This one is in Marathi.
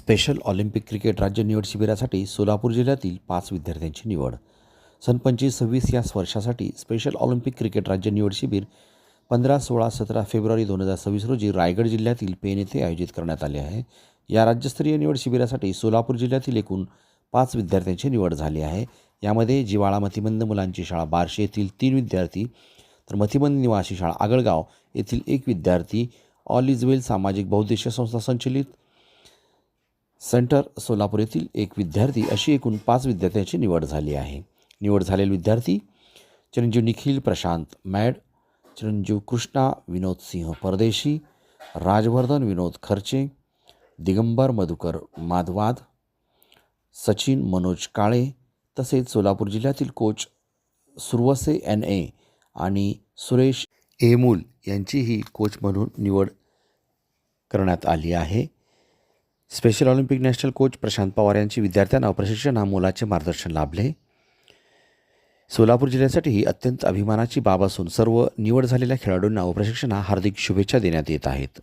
स्पेशल ऑलिम्पिक क्रिकेट राज्य निवड शिबिरासाठी सोलापूर जिल्ह्यातील 5 विद्यार्थ्यांची निवड. सन 25-26 या वर्षासाठी स्पेशल ऑलिम्पिक क्रिकेट राज्य निवड शिबिर 15, 16, 17 फेब्रुवारी 2026 रोजी रायगड जिल्ह्यातील पेण येथे आयोजित करण्यात आले आहे. या राज्यस्तरीय निवड शिबिरासाठी सोलापूर जिल्ह्यातील एकूण 5 विद्यार्थ्यांची निवड झाली आहे. यामध्ये जिवाळा मतिमंद मुलांची शाळा बार्शी येथील 3 विद्यार्थी, तर मतिमंद निवासी शाळा आगळगाव येथील 1 विद्यार्थी, ऑल इज वेल सामाजिक बहुउद्देशीय संस्था संचलित सेंटर सोलापूर येथील 1 विद्यार्थी अशी एकूण 5 विद्यार्थ्यांची निवड झाली आहे. निवड झालेले विद्यार्थी चिरंजीव निखिल प्रशांत मॅड, चिरंजीव कृष्णा विनोद सिंह परदेशी, राजवर्धन विनोद खर्चे, दिगंबर मधुकर माधवाद, सचिन मनोज काळे तसेच सोलापूर जिल्ह्यातील कोच सुरवसे NA आणि सुरेश एमूल यांचीही कोच म्हणून निवड करण्यात आली आहे. Special Olympic national coach Prashant Pawar यांची विद्यार्थ्यांना प्रशिक्षण मोलाचे मार्गदर्शन लाभले. सोलापूर जिल्ह्यासाठी ही अत्यंत अभिमानाची बाब असून सर्व निवड झालेल्या खेळाडूंना व प्रशिक्षकांना हार्दिक शुभेच्छा देण्यात येत आहेत.